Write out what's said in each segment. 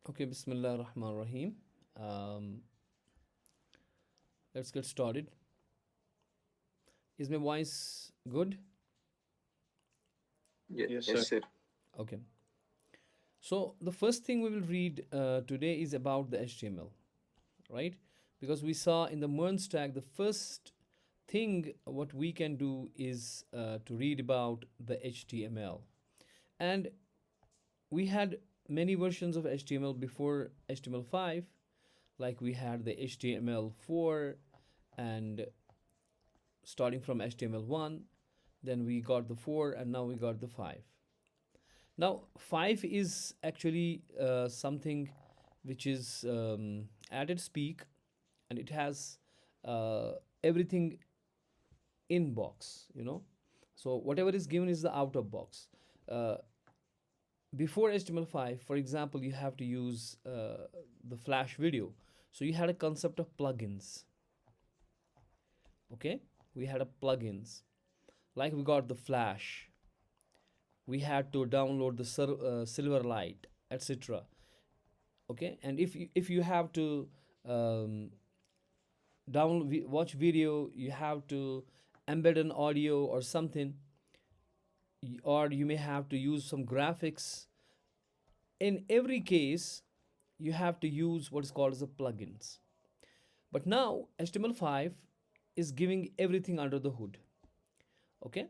Okay, Bismillah Rahman Rahim. Um, let's get started. Is my voice good? Yes, Yes, sir. sir. Okay. So the first thing we will read today is about the HTML, right? Because we saw in the MERN stack, the first thing what we can do is to read about the HTML. And we had many versions of HTML before HTML5, like we had the HTML4 and starting from HTML1, then we got the 4 and now we got the 5. Now 5 is actually something which is at its peak, and it has uh, everything in box, so whatever is given is the out of box. uh, Before HTML5, for example, you have to use the Flash video, so you had a concept of plugins. Okay, we had a plugins, like we got the Flash, we had to download the Silverlight, etc. Okay, and if you have to um, watch video, you have to embed an audio or something, or you may have to use some graphics. In every case, you have to use what is called as a plugins. But now HTML5 is giving everything under the hood. Okay,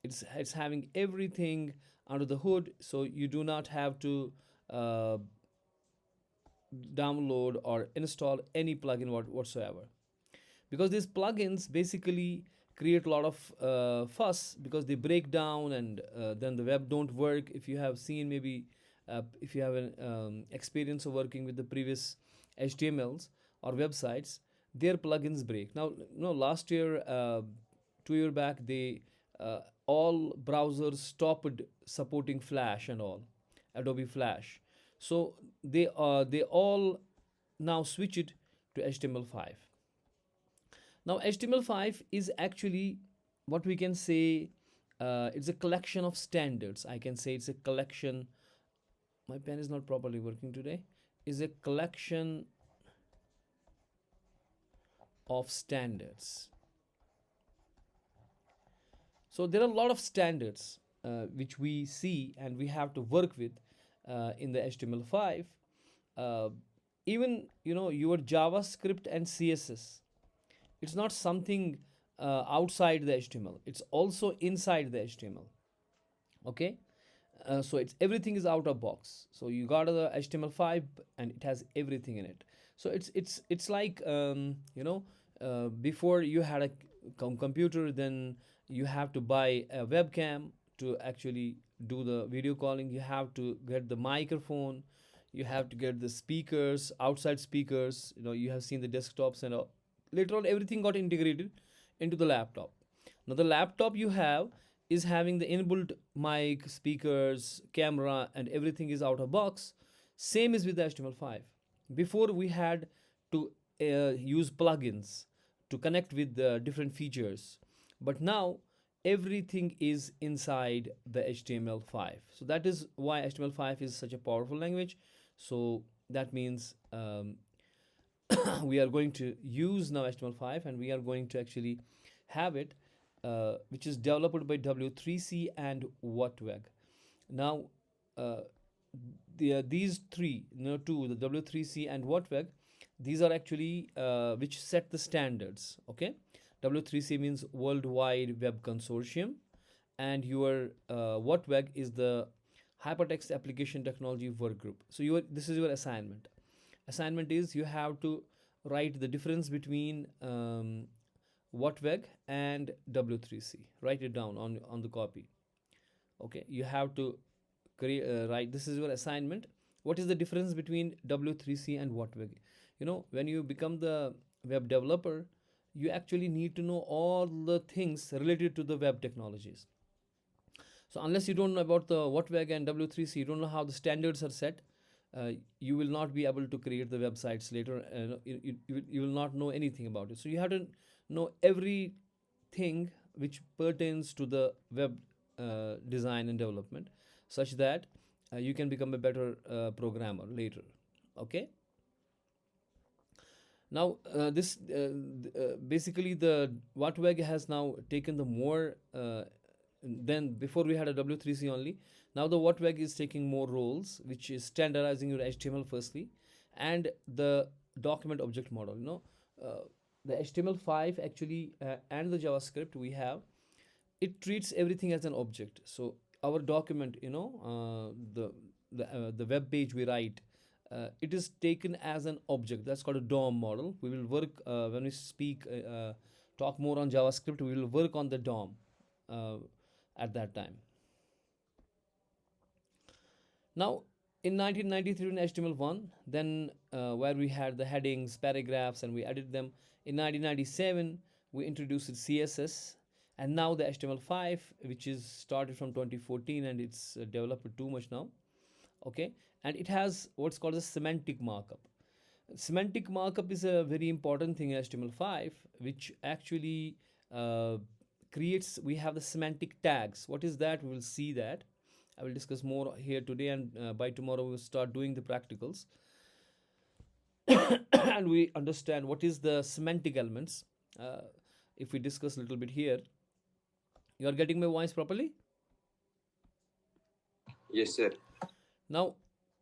it's having everything under the hood, so you do not have to uh, download or install any plugin whatsoever, because these plugins basically create a lot of fuss, because they break down, and then the web don't work. If you have seen, maybe if you have an experience of working with the previous HTMLs or websites, their plugins break. Now, no, last year, 2 year back, they all browsers stopped supporting Flash and all, Adobe Flash. So they all now switch it to HTML5. Now, HTML5 is actually what we can say, it's a collection of standards. I can say it's a collection. My pen is not properly working today. Is a collection of standards. So there are a lot of standards which we see and we have to work with in the HTML5. Uh, Even your JavaScript and CSS, it's not something outside the HTML, it's also inside the HTML. Okay, so it's everything is out of box, so you got the HTML5 and it has everything in it. So it's like, before you had a computer, then you have to buy a webcam to actually do the video calling. You have to get the microphone, you have to get the speakers, outside speakers. You have seen the desktops and all. Later on, everything got integrated into the laptop. Now the laptop you have is having the inbuilt mic, speakers, camera, and everything is out of box. Same is with the HTML5. Before we had to use plugins to connect with the different features, but now everything is inside the HTML5. So that is why HTML5 is such a powerful language. So that means we are going to use now HTML5, and we are going to actually have it, which is developed by W3C and WhatWag. Now, uh, these three, two, the W3C and WhatWag, these are actually which set the standards. Okay, W3C means World Wide Web Consortium, and your WhatWag is the Hypertext Application Technology Work Group. So this is your assignment. Assignment is you have to write the difference between WhatWag and W3C. Write it down on the copy. Okay, you have to write. This is your assignment. What is the difference between W3C and WhatWag? When you become the web developer, you actually need to know all the things related to the web technologies. So unless you don't know about the WhatWag and W3C, you don't know how the standards are set. You will not be able to create the websites later. You will not know anything about it. So you have to know everything which pertains to the web design and development, such that you can become a better programmer later. Okay. Now this basically the WhatWeg has now taken the more than before we had a W3C only. Now the WhatWeg is taking more roles, which is standardizing your HTML firstly, and the document object model. Uh, the HTML5 actually and the JavaScript we have, it treats everything as an object. So our document, the web page we write, it is taken as an object. That's called a DOM model. We will work when we talk more on JavaScript. We will work on the DOM uh, at that time. Now, in 1993 in HTML1, then where we had the headings, paragraphs, and we added them. In 1997, we introduced CSS, and now the HTML5, which is started from 2014 and it's developed too much now. Okay, and it has what's called a semantic markup. Semantic markup is a very important thing in HTML5, which actually uh, creates. We have the semantic tags. What is that? We will see that. I will discuss more here today, and by tomorrow we will start doing the practicals, and we understand what is the semantic elements. Uh, if we discuss a little bit here, you are getting my voice properly. Yes, sir. Now,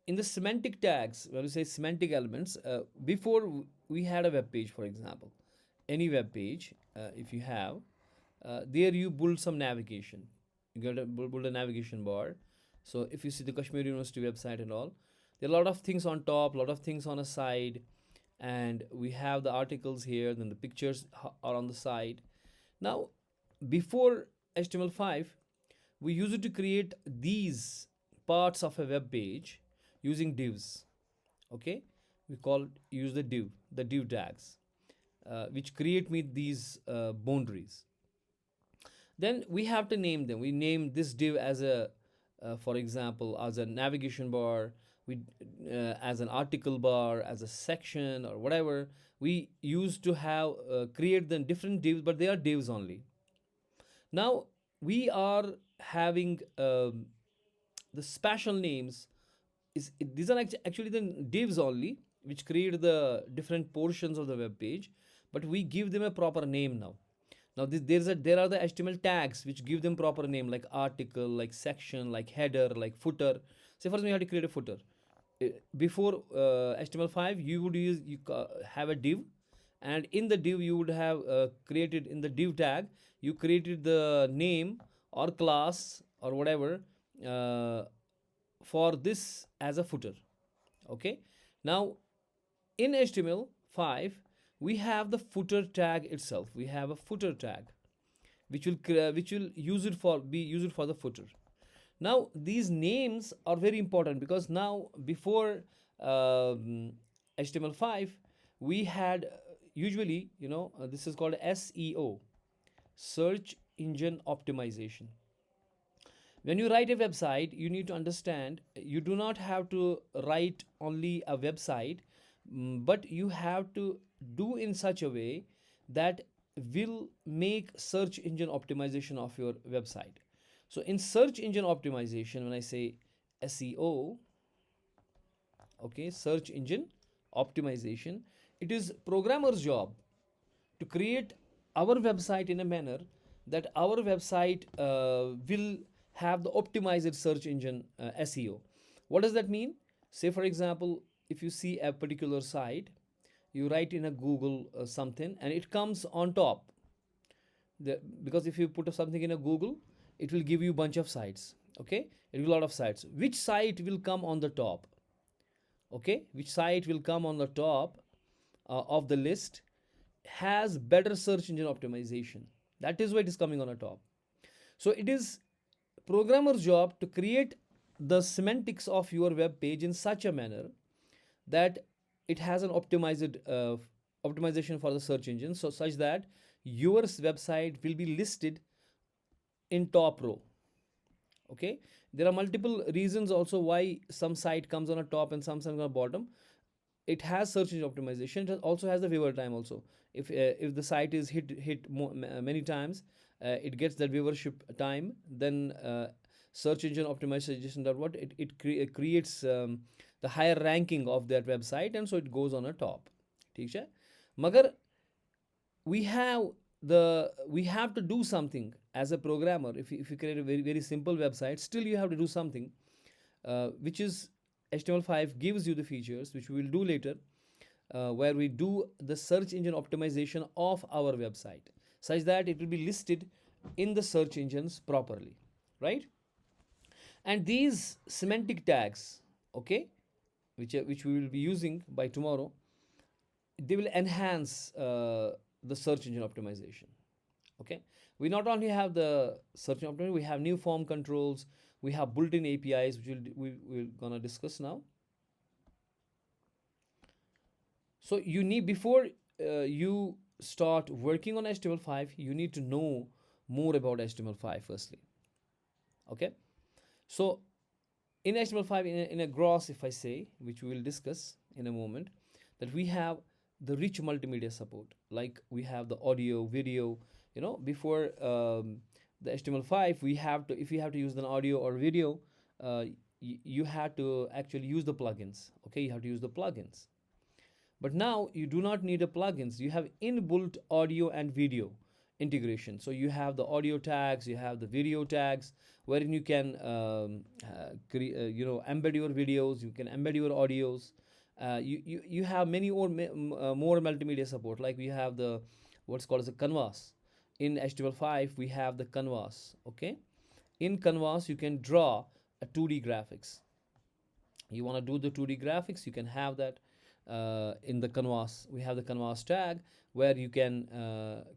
in the semantic tags, when we say semantic elements, before we had a web page, for example, any web page, if you have, there you build some navigation. You got to build a navigation bar. So if you see the Kashmir University website and all, there are a lot of things on top, a lot of things on a side, and we have the articles here. Then the pictures are on the side. Now, before HTML5, we use it to create these parts of a web page using divs. Okay, we use the div tags, which create me these boundaries. Then we have to name them. We name this div as a for example, as a navigation bar, we as an article bar, as a section, or whatever. We used to have create the different divs, but they are divs only. Now we are having the special names. These are actually the divs only, which create the different portions of the web page, but we give them a proper name now. Now there are the HTML tags which give them proper name, like article, like section, like header, like footer. Say for example, you have to create a footer. Before HTML5, you would have a div, and in the div you would have created, in the div tag you created the name or class or whatever uh, for this as a footer. Okay. Now in HTML5, we have the footer tag itself. We have a footer tag which will use it for be used for the footer. Now these names are very important, because now before HTML5, we had usually, this is called SEO, search engine optimization. When you write a website, you need to understand you do not have to write only a website, but you have to do in such a way that will make search engine optimization of your website. So in search engine optimization, when I say SEO, okay, search engine optimization, it is programmer's job to create our website in a manner that our website will have the optimized search engine SEO. What does that mean? Say for example, if you see a particular site, you write in a Google something, and it comes on top. Because if you put something in a Google, it will give you a bunch of sites. Okay, it will a lot of sites. Which site will come on the top? Okay, which site will come on the top of the list has better search engine optimization. That is why it is coming on the top. So it is programmer's job to create the semantics of your web page in such a manner that it has an optimization for the search engine, so such that your website will be listed in top row. Okay, there are multiple reasons also why some site comes on a top and some on a bottom. It has search engine optimization. It also has the viewer time also. If the site is many times, it gets that viewership time. Then search engine optimization, that what it creates the higher ranking of that website, and so it goes on a top. ठीक है, मगर we have we have to do something as a programmer. If you create a very simple website, still you have to do something, which is HTML5 gives you the features which we will do later, where we do the search engine optimization of our website such that it will be listed in the search engines properly, right? And these semantic tags, okay, which we will be using by tomorrow, they will enhance the search engine optimization. Okay, we not only have the search engine optimization, we have new form controls, we have built-in APIs, which we're gonna discuss now. So you need, before you start working on HTML5, you need to know more about HTML5 firstly. Okay, so in HTML5, in a gross, if I say, which we will discuss in a moment, that we have the rich multimedia support. Like we have the audio, video. You know, before the HTML5, we have to, if you have to use an audio or video, you have to actually use the plugins. Okay, you have to use the plugins. But now you do not need a plugins. You have inbuilt audio and video integration. So you have the audio tags, you have the video tags, wherein you can embed your videos, you can embed your audios. You have many more multimedia support. Like we have the what's called as a canvas. In HTML5 we have the canvas. Okay, in canvas you can draw a 2D graphics. You want to do the 2D graphics, you can have that in the canvas. We have the canvas tag where you can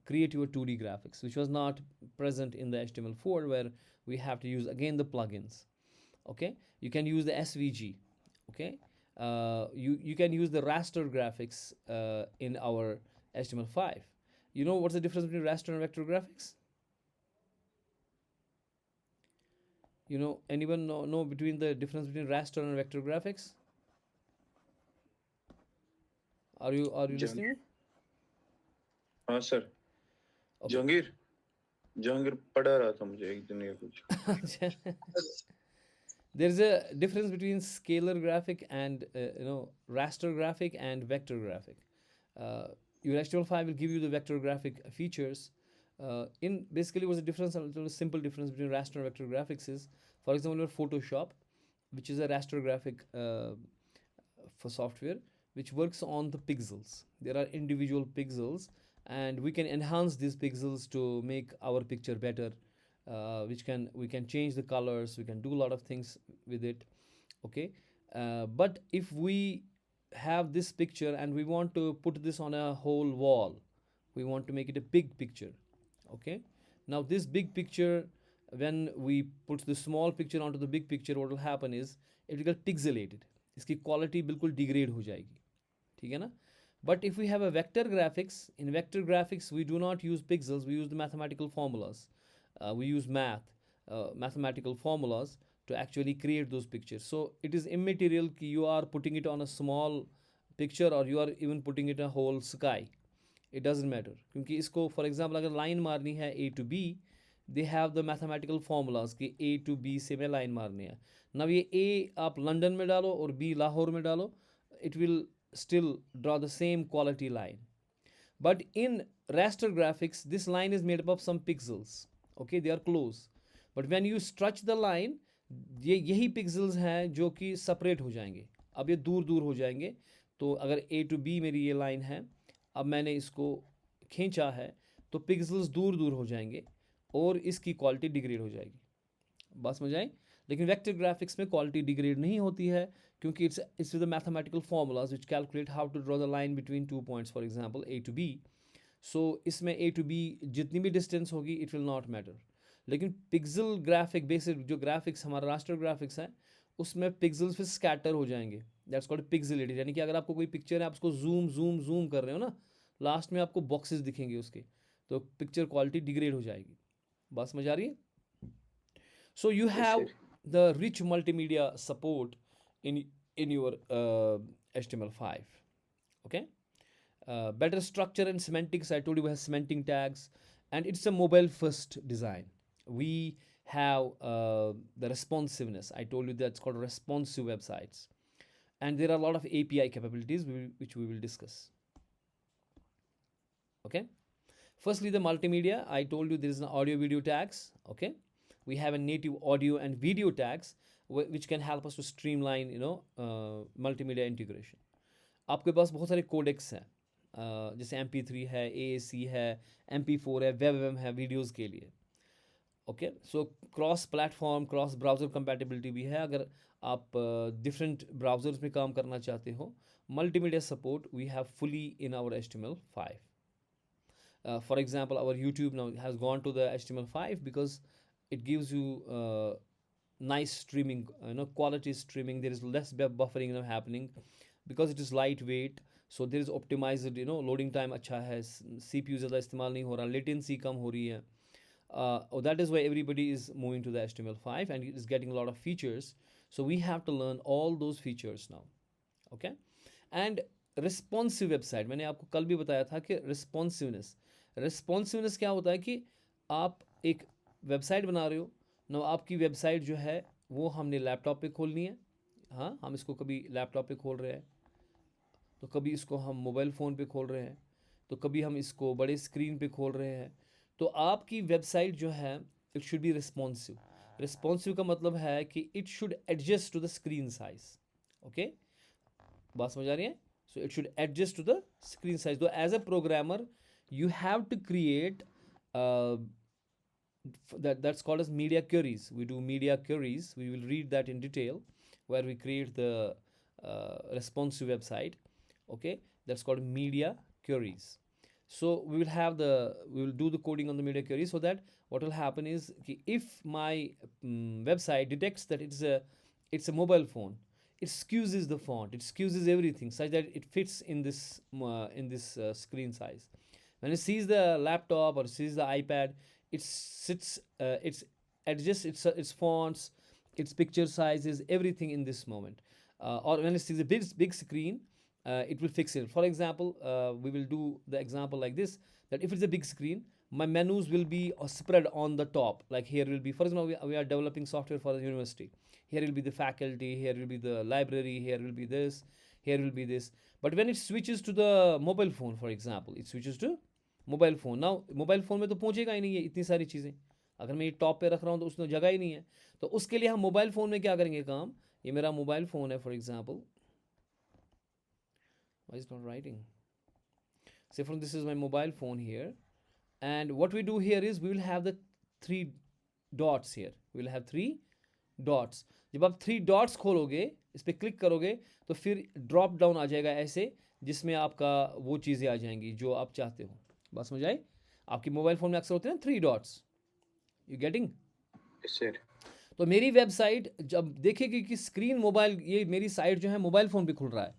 create your 2D graphics, which was not present in the HTML4, where we have to use again the plugins. Okay, you can use the SVG. Okay, you can use the raster graphics in our HTML5. You know what's the difference between raster and vector graphics? You know, anyone know between the difference between raster and vector graphics? Are you जंग listening? हाँ sir Okay. Jahangir Jahangir पढ़ा रहा था मुझे एक दिन ये कुछ There's a difference between scalar graphic and raster graphic and vector graphic. Your HTML5 will give you the vector graphic features. In basically, what's the difference? A little simple difference between raster and vector graphics is, for example, your Photoshop, which is a raster graphic for software, which works on the pixels. There are individual pixels, and we can enhance these pixels to make our picture better. Which can we can change the colors, we can do a lot of things with it. Okay, but if we have this picture and we want to put this on a whole wall, we want to make it a big picture. Okay, now this big picture, when we put the small picture onto the big picture, what will happen is it will get pixelated. इसकी quality बिल्कुल degrade हो जाएगी. ठीक है ना? But if we have a vector graphics, in vector graphics we do not use pixels, we use the mathematical formulas. We use mathematical formulas to actually create those pictures. So it is immaterial कि you are putting it on a small picture or you are even putting it a whole sky. It doesn't matter. क्योंकि इसको for example अगर line मारनी है A to B, they have the mathematical formulas कि A to B से मैं line मारनी है. Now ये A आप लंदन में डालो और B लाहौर में डालो, it will still draw the same quality line. But in raster graphics, this line is made up of some pixels. Okay, they are close. But when you stretch the line, ये यही pixels हैं जो कि separate हो जाएंगे. अब ये दूर दूर हो जाएंगे. तो अगर A to B मेरी ये line है, अब मैंने इसको खींचा है, तो pixels दूर दूर हो जाएंगे और इसकी quality degrade हो जाएगी. बात समझ आई? लेकिन वेक्टर ग्राफिक्स में क्वालिटी डिग्रेड नहीं होती है, क्योंकि it's the mathematical formulas which calculate how to draw the line between 2 points, for example A to B. So इसमें A to B जितनी भी डिस्टेंस होगी इट विल नॉट मैटर. लेकिन पिक्सल ग्राफिक बेसिक जो ग्राफिक्स हमारा raster graphics है, उसमें pixels फिर स्कैटर हो जाएंगे. That's called pixelated. यानी कि अगर आपको कोई पिक्चर है, आप उसको जूम जूम जूम कर रहे हो ना, लास्ट में आपको बॉक्सेस दिखेंगे उसके, तो पिक्चर क्वालिटी डिग्रेड हो जाएगी. बात समझ आ रही है? सो you have the rich multimedia support in your HTML5. Okay, better structure and semantics. I told you we have semantic tags, and it's a mobile first design. We have the responsiveness. I told you that's called responsive websites. And there are a lot of API capabilities which we will discuss. Okay. Firstly, the multimedia. I told you there is an audio video tags. Okay. We have a native audio and video tags which can help us to streamline, multimedia integration. आपके पास बहुत सारे codex हैं, जैसे MP3 है, AAC है, MP4 है, WebM है videos के लिए. Okay, so cross platform cross browser compatibility भी है अगर आप डिफरेंट ब्राउज़र्स में काम करना चाहते हो. Multimedia support we have fully in our HTML5. For example, our YouTube now has gone to the HTML5 because it gives you nice streaming, quality streaming. There is less buffering happening because it is lightweight. So there is optimized, loading time अच्छा है, CPU ज़्यादा इस्तेमाल नहीं हो रहा, latency कम हो रही है. That is why everybody is moving to the HTML5 and it is getting a lot of features. So we have to learn all those features now. Okay. And responsive website, मैंने आपको कल भी बताया था कि responsiveness क्या होता है कि आप एक वेबसाइट बना रहे हो ना, आपकी वेबसाइट जो है वो हमने लैपटॉप पे खोलनी है. हाँ, हम इसको कभी लैपटॉप पे खोल रहे हैं, तो कभी इसको हम मोबाइल फ़ोन पे खोल रहे हैं, तो कभी हम इसको बड़े स्क्रीन पे खोल रहे हैं. तो आपकी वेबसाइट जो है it should be responsive. Responsive का मतलब है कि it should adjust to the screen size. Okay, बात समझ आ रही है? So it should adjust to the screen size. तो as a programmer you have to create that's called as media queries. We do media queries. We will read that in detail where we create the responsive website. Okay, that's called media queries. So we will do the coding on the media query, so that what will happen is if my website detects that it's a mobile phone, it skews the font, it skews everything such that it fits in this screen size. When it sees the laptop or sees the iPad, it adjusts its fonts, its picture sizes, everything in this moment. Or when it sees a big screen, it will fix it. For example, we will do the example like this, that if it's a big screen, my menus will be spread on the top. Like here will be, for example, we are developing software for the university. Here will be the faculty, here will be the library, here will be this, here will be this. But when it switches to the mobile phone, for example, it switches to mobile phone. ना mobile phone में तो पहुंचेगा ही नहीं है इतनी सारी चीज़ें. अगर मैं ये टॉप पे रख रहा हूँ तो उसमें जगह ही नहीं है. तो उसके लिए हम मोबाइल फ़ोन में क्या करेंगे काम. ये मेरा मोबाइल फ़ोन है, for example. Why is not writing? Say from this is my mobile phone here, and what we do here is we will have the 3 dots here. We will have 3 dots. जब आप 3 dots खोलोगे, इस पर click करोगे, तो फिर drop down आ जाएगा ऐसे, जिसमें आपका वो चीज़ें आ जाएंगी जो आप चाहते हो. बात समझ आई? आपकी मोबाइल फ़ोन में अक्सर होते हैं ना 3 डॉट्स. You getting? सर. तो मेरी वेबसाइट जब देखेगी कि स्क्रीन मोबाइल, ये मेरी साइट जो है मोबाइल फ़ोन पे खुल रहा है,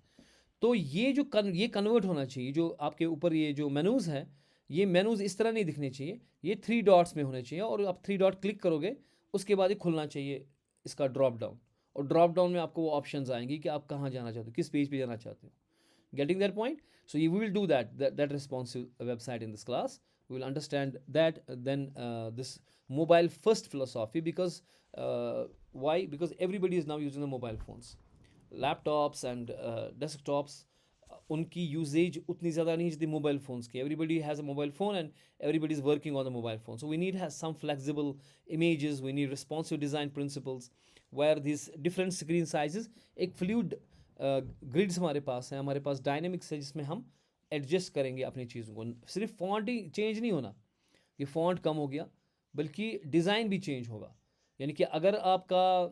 तो ये जो ये कन्वर्ट होना चाहिए. जो आपके ऊपर ये जो मेनूज़ हैं, ये मेनूज़ इस तरह नहीं दिखने चाहिए, ये 3 डॉट्स में होने चाहिए. और आप 3 डॉट क्लिक करोगे, उसके बाद ही खुलना चाहिए इसका ड्रॉप डाउन. और ड्रॉप डाउन में आपको वो ऑप्शंस आएंगी कि आप कहाँ जाना चाहते हो, किस पेज पे जाना चाहते हो. Getting that point? So we will do that responsive website in this class. We will understand that. Then this mobile first philosophy, because why? Because everybody is now using the mobile phones, laptops and desktops. उनकी usage उतनी ज़्यादा नहीं जितनी mobile phones की. Everybody has a mobile phone and everybody is working on the mobile phone. So we need have some flexible images, we need responsive design principles where this different screen sizes. एक fluid grids हमारे पास है, हमारे पास dynamics है जिसमें हम adjust करेंगे अपनी चीज़ों को. सिर्फ फॉन्ट ही चेंज नहीं होना कि फॉन्ट कम हो गया, बल्कि डिज़ाइन भी चेंज होगा. यानी कि अगर आपका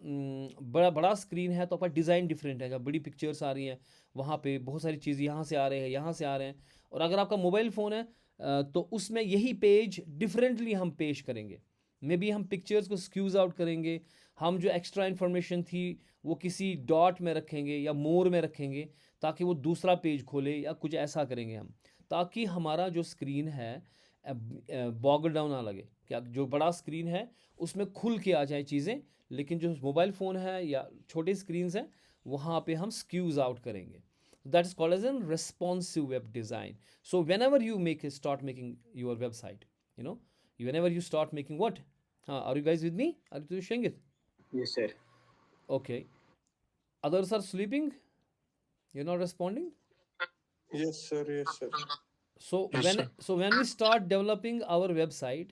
बड़ा स्क्रीन है तो आपका डिज़ाइन डिफरेंट है. जब बड़ी पिक्चर्स आ रही हैं वहाँ पे बहुत सारी चीज़ यहाँ से आ रहे हैं, यहाँ से आ रहे हैं. और अगर आपका मोबाइल फ़ोन है तो उसमें यही पेज डिफरेंटली हम पेश करेंगे. मे बी हम पिक्चर्स को स्क्यूज़ आउट करेंगे, हम जो एक्स्ट्रा इन्फॉर्मेशन थी वो किसी डॉट में रखेंगे या मोर में रखेंगे ताकि वो दूसरा पेज खोले, या कुछ ऐसा करेंगे हम, ताकि हमारा जो स्क्रीन है बॉगल डाउन ना लगे. क्या जो बड़ा स्क्रीन है उसमें खुल के आ जाए चीज़ें, लेकिन जो मोबाइल फ़ोन है या छोटे स्क्रीन्स हैं वहाँ पे हम स्क्यूज़ आउट करेंगे. That is called as a responsive web design. So whenever you start making your website, whenever you start making what? Are you guys with me? Are you sharing it? Yes, sir. Okay. Others are sleeping. You're not responding. Yes, sir. Yes, sir. So Yes, when sir. so when we start developing our website,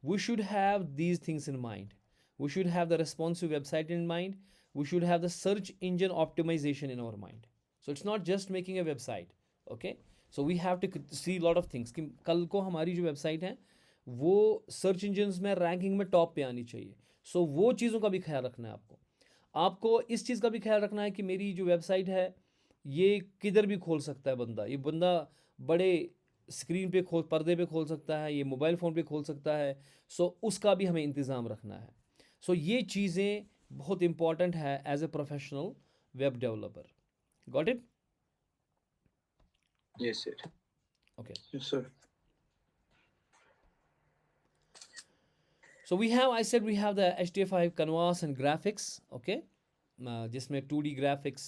we should have these things in mind. We should have the responsive website in mind. We should have the search engine optimization in our mind. So it's not just making a website. Okay. So we have to see a lot of things कि कल को हमारी जो website है वो search engines में ranking में top पे आनी चाहिए. सो वो चीज़ों का भी ख्याल रखना है आपको. आपको इस चीज़ का भी ख्याल रखना है कि मेरी जो वेबसाइट है ये किधर भी खोल सकता है बंदा. ये बंदा बड़े स्क्रीन पे खोल पर्दे पे खोल सकता है, ये मोबाइल फ़ोन पे खोल सकता है. सो उसका भी हमें इंतज़ाम रखना है. सो ये चीज़ें बहुत इंपॉर्टेंट है as a professional web developer. Got it? Yes, sir. Okay. Yes, sir. So we have, I said we have the HTML5 canvas and graphics, okay, जिसमें 2D graphics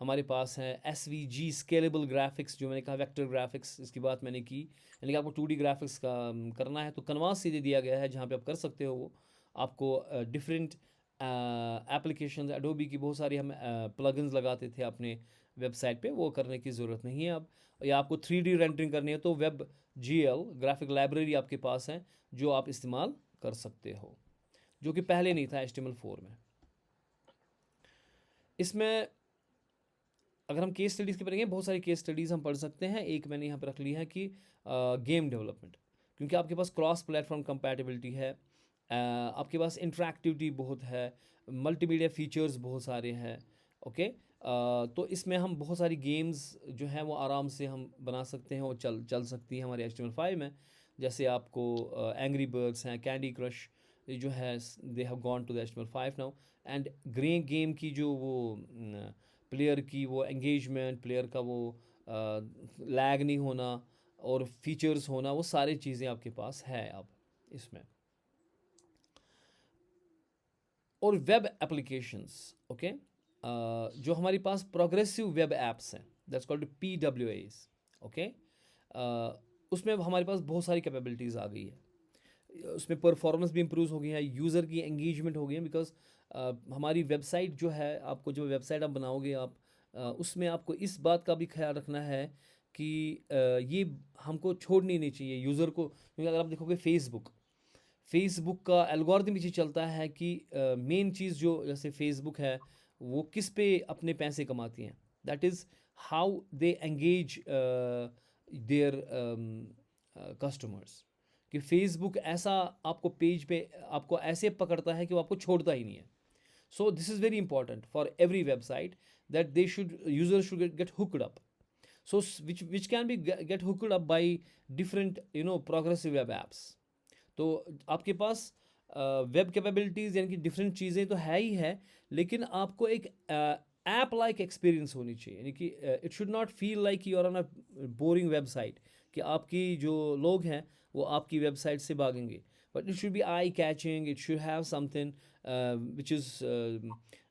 हमारे पास हैं. SVG स्केलेबल ग्राफिक्स जो मैंने कहा, vector graphics, इसकी बात मैंने की. यानी कि आपको 2D ग्राफिक्स का करना है तो कनवास सीधे दिया गया है जहाँ पे आप कर सकते हो. वो आपको डिफरेंट एप्लीकेशन एडोबी की बहुत सारी हम प्लगइन्स लगाते थे अपने वेबसाइट पे, वो करने की ज़रूरत नहीं है अब. या आपको 3D रेंडरिंग करनी है तो वेब GL ग्राफिक लाइब्रेरी आपके पास है जो आप इस्तेमाल कर सकते हो, जो कि पहले नहीं था HTML4 में. इसमें अगर हम केस स्टडीज़ की पढ़ेंगे, बहुत सारी केस स्टडीज़ हम पढ़ सकते हैं. एक मैंने यहाँ पर रख ली है कि गेम डेवलपमेंट, क्योंकि आपके पास क्रॉस प्लेटफॉर्म कंपैटिबिलिटी है, आपके पास इंटरेक्टिविटी बहुत है, मल्टीमीडिया फीचर्स बहुत सारे हैं. ओके. तो इसमें हम बहुत सारी गेम्स जो हैं वो आराम से हम बना सकते हैं और चल सकती हैं हमारे HTML5 में. जैसे आपको एंग्री बर्ड्स हैं, कैंडी क्रश जो है, they have gone to the HTML5 now. And grey game की जो वो प्लेयर की वो एंगेजमेंट, प्लेयर का वो लैग नहीं होना और फीचर्स होना, वो सारी चीज़ें आपके पास है अब इसमें. और वेब एप्लीकेशंस, ओके, जो हमारे पास प्रोग्रेसिव वेब ऐप्स हैं, दैट्स कॉल्ड PWAs. ओके. उसमें हमारे पास बहुत सारी कैपेबिलिटीज़ आ गई है. उसमें परफॉर्मेंस भी इम्प्रूव हो गई है, यूज़र की एंगेजमेंट हो गई है. बिकॉज हमारी वेबसाइट जो है, आपको जो वेबसाइट आप बनाओगे आप उसमें आपको इस बात का भी ख्याल रखना है कि ये हमको छोड़नी नहीं चाहिए यूज़र को. क्योंकि अगर आप देखोगे फेसबुक का एल्गोरिथम पीछे चलता है कि मेन चीज़ जो जैसे फेसबुक है वो किस पे अपने पैसे कमाती हैं. That is how they engage their customers. कि फेसबुक ऐसा आपको पेज पे आपको ऐसे पकड़ता है कि वो आपको छोड़ता ही नहीं है. So this is very important for every website that they should user should get hooked up. So which can be gate hooked up by different progressive web apps. तो आपके पास वेब कैपेबिलिटीज़ यानी कि डिफरेंट चीज़ें तो है ही है, लेकिन आपको एक ऐप लाइक एक्सपीरियंस होनी चाहिए. यानी कि it should not feel like you are on a boring website, कि आपकी जो लोग हैं वो आपकी वेबसाइट से भागेंगे. But it should be eye catching, it should have something which is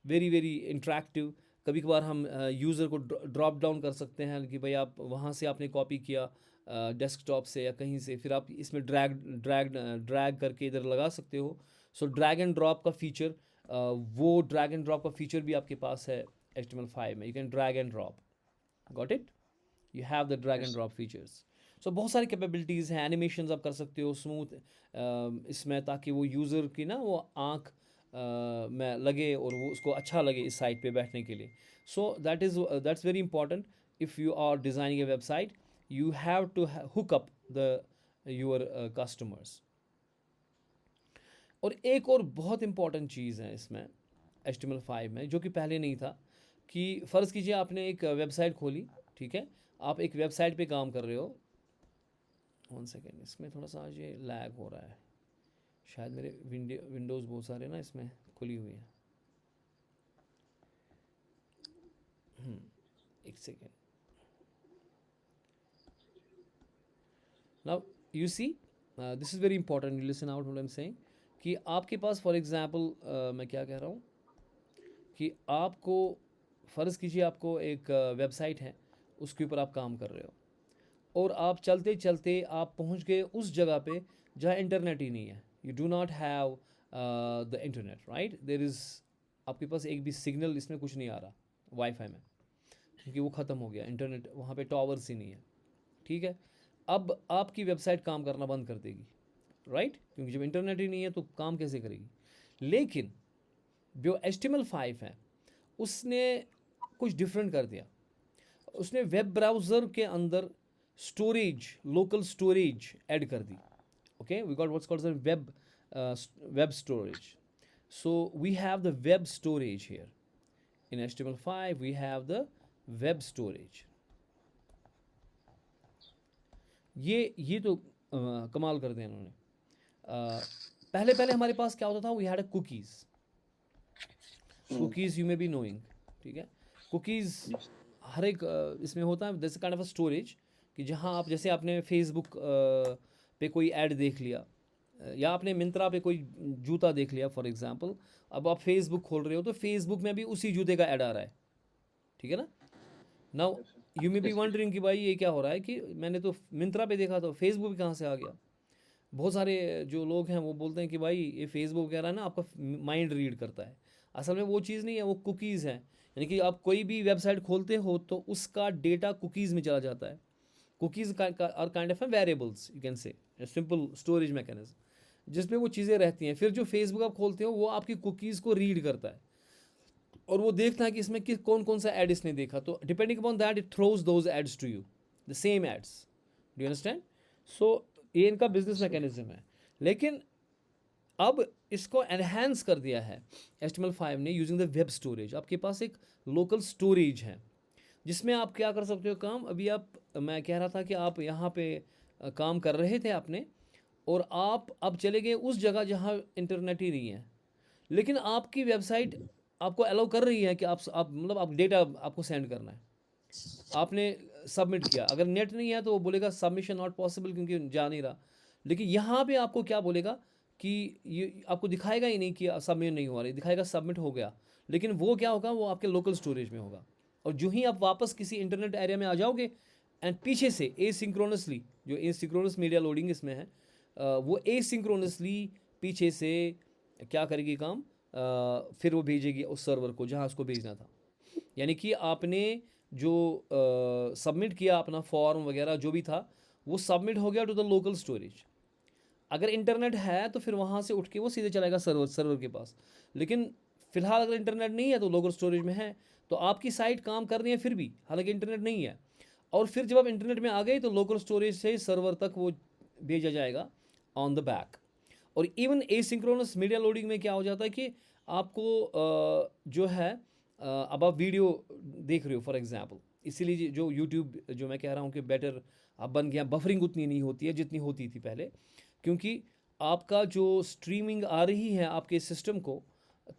very very interactive. कभी कभार हम यूज़र को ड्रॉप डाउन कर सकते हैं कि भाई आप वहाँ से आपने कॉपी किया डेस्कटॉप से या कहीं से, फिर आप इसमें ड्रैग करके इधर लगा सकते हो. सो ड्रैग एंड ड्रॉप का फीचर, वो ड्रैग एंड ड्रॉप का फीचर भी आपके पास है HTML5 में. You can drag and drop. Got it? You have the drag and Yes. Drop features. So बहुत सारी कैपेबिलिटीज़ हैं. एनिमेशंस आप कर सकते हो स्मूथ इसमें, ताकि वो यूज़र की ना वो आँख में लगे और वो उसको अच्छा लगे इस साइट पे बैठने के लिए. So that's very important. If you are designing a website, you have to hook up your customers. और एक और बहुत इंपॉर्टेंट चीज़ है इसमें HTML5 में, जो कि पहले नहीं था. कि फ़र्ज़ कीजिए आपने एक वेबसाइट खोली, ठीक है, आप एक वेबसाइट पे काम कर रहे हो. 1 सेकेंड, इसमें थोड़ा सा आज ये लैग हो रहा है, शायद मेरे विंडोज़ बहुत सारे ना इसमें खुली हुई हैं. एक second. Now you see, this is very important. You listen out what I'm saying. कि आपके पास फॉर एग्ज़ाम्पल मैं क्या कह रहा हूँ कि आपको फ़र्ज़ कीजिए आपको एक वेबसाइट है, उसके ऊपर आप काम कर रहे हो और आप चलते चलते आप पहुँच गए उस जगह पे जहाँ इंटरनेट ही नहीं है. You do not have the internet, right? There is, आपके पास एक भी सिग्नल इसमें कुछ नहीं आ रहा वाईफाई में, क्योंकि वो ख़त्म हो गया इंटरनेट, वहाँ पे टावर्स ही नहीं है, ठीक है? अब आपकी वेबसाइट काम करना बंद कर देगी, राइट? क्योंकि जब इंटरनेट ही नहीं है तो काम कैसे करेगी? लेकिन जो HTML5 है उसने कुछ डिफरेंट कर दिया। उसने वेब ब्राउज़र के अंदर स्टोरेज, लोकल स्टोरेज ऐड कर दी। Okay, we got what's called the web storage. So we have the web storage here. In HTML5 we have the web storage. ये तो कमाल कर दिया इन्होंने. पहले पहले हमारे पास क्या होता था, we had a cookies you may be knowing, ठीक है? कुकीज़ हर एक इसमें होता है, this kind of a storage, कि जहाँ आप, जैसे आपने फेसबुक पे कोई ऐड देख लिया, या आपने मिंत्रा पे कोई जूता देख लिया फॉर एग्जांपल, अब आप फेसबुक खोल रहे हो तो फेसबुक में भी उसी जूते का ऐड आ रहा है, ठीक है ना? Now you may be wondering कि भाई ये क्या हो रहा है, कि मैंने तो मिंत्रा पे देखा, तो फेसबुक पे कहाँ से आ गया? बहुत सारे जो लोग हैं वो बोलते हैं कि भाई ये फेसबुक वगैरह ना आपका माइंड रीड करता है। असल में वो चीज़ नहीं है, वो कुकीज़ हैं। यानी कि आप कोई भी वेबसाइट खोलते हो तो उसका डेटा कुकीज़ में चला जाता है। Cookies are kind of variables, you can say simple storage mechanism, जिसमें वो चीज़ें रहती हैं। फिर जो फेसबुक आप खोलते हो वो आपकी कुकीज़ को रीड करता है और वो देखता है कि इसमें किस कौन कौन सा ऐड इसने देखा, तो depending upon that it throws those ads to you, the same ads. Do you understand? So ये इनका बिजनेस मैकेनिज्म है। लेकिन अब इसको एनहेंस कर दिया है HTML5 ने यूजिंग द वेब स्टोरेज। आपके पास एक लोकल स्टोरेज है जिसमें आप क्या कर सकते हो काम। अभी आप, मैं कह रहा था कि आप यहाँ पे काम कर रहे थे आपने, और आप अब चले गए उस जगह जहाँ इंटरनेट ही नहीं है, लेकिन आपकी वेबसाइट आपको अलाउ कर रही है कि आप मतलब आप डेटा आपको सेंड करना है, आपने सबमिट किया। अगर नेट नहीं है तो वो बोलेगा सबमिशन नॉट पॉसिबल, क्योंकि जा नहीं रहा। लेकिन यहाँ पे आपको क्या बोलेगा कि ये आपको दिखाएगा ही नहीं कि सबमिट नहीं हुआ, रही दिखाएगा सबमिट हो गया, लेकिन वो क्या होगा, वो आपके लोकल स्टोरेज में होगा। और जो ही आप वापस किसी इंटरनेट एरिया में आ जाओगे, एंड पीछे से एसिंक्रोनसली, जो एसिंक्रोनस मीडिया लोडिंग इसमें है, वो एसिंक्रोनसली पीछे से क्या करेगी काम, फिर वो भेजेगी उस सर्वर को जहाँ उसको भेजना था। यानी कि आपने जो सबमिट किया अपना फॉर्म वगैरह जो भी था, वो सबमिट हो गया टू द लोकल स्टोरेज। अगर इंटरनेट है तो फिर वहाँ से उठ के वो सीधे चलाएगा सर्वर के पास। लेकिन फिलहाल अगर इंटरनेट नहीं है तो लोकल स्टोरेज में है, तो आपकी साइट काम कर रही है फिर भी, हालांकि इंटरनेट नहीं है। और फिर जब आप इंटरनेट में आ गए तो लोकल स्टोरेज से सर्वर तक वो भेजा जाएगा ऑन द बैक। और इवन एसिंक्रोनस मीडिया लोडिंग में क्या हो जाता है कि आपको जो है, अब आप वीडियो देख रहे हो फॉर एग्जांपल, इसीलिए जो यूट्यूब, जो मैं कह रहा हूँ कि बेटर अब बन गया, बफरिंग उतनी नहीं होती है जितनी होती थी पहले, क्योंकि आपका जो स्ट्रीमिंग आ रही है आपके सिस्टम को,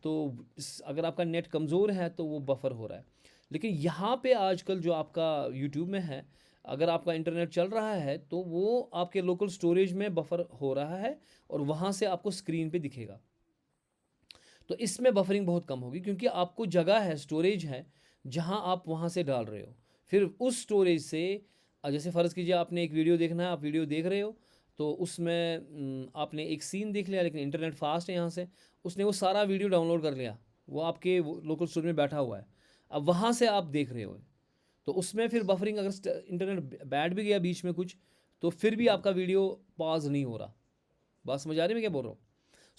तो अगर आपका नेट कमज़ोर है तो वो बफर हो रहा है। लेकिन यहाँ पे आजकल जो आपका यूट्यूब में है, अगर आपका इंटरनेट चल रहा है तो वो आपके लोकल स्टोरेज में बफर हो रहा है और वहाँ से आपको स्क्रीन पे दिखेगा। तो इसमें बफरिंग बहुत कम होगी, क्योंकि आपको जगह है, स्टोरेज है, जहाँ आप वहाँ से डाल रहे हो। फिर उस स्टोरेज से, जैसे फ़र्ज़ कीजिए आपने एक वीडियो देखना है, आप वीडियो देख रहे हो, तो उसमें आपने एक सीन देख लिया, लेकिन इंटरनेट फास्ट है यहाँ से, उसने वो सारा वीडियो डाउनलोड कर लिया, वो आपके लोकल स्टोरेज में बैठा हुआ है, अब वहाँ से आप देख रहे हो। तो उसमें फिर बफरिंग, अगर इंटरनेट बैठ भी गया बीच में कुछ, तो फिर भी आपका वीडियो पॉज नहीं हो रहा। बात समझ आ रही है मैं क्या बोल रहा हूँ?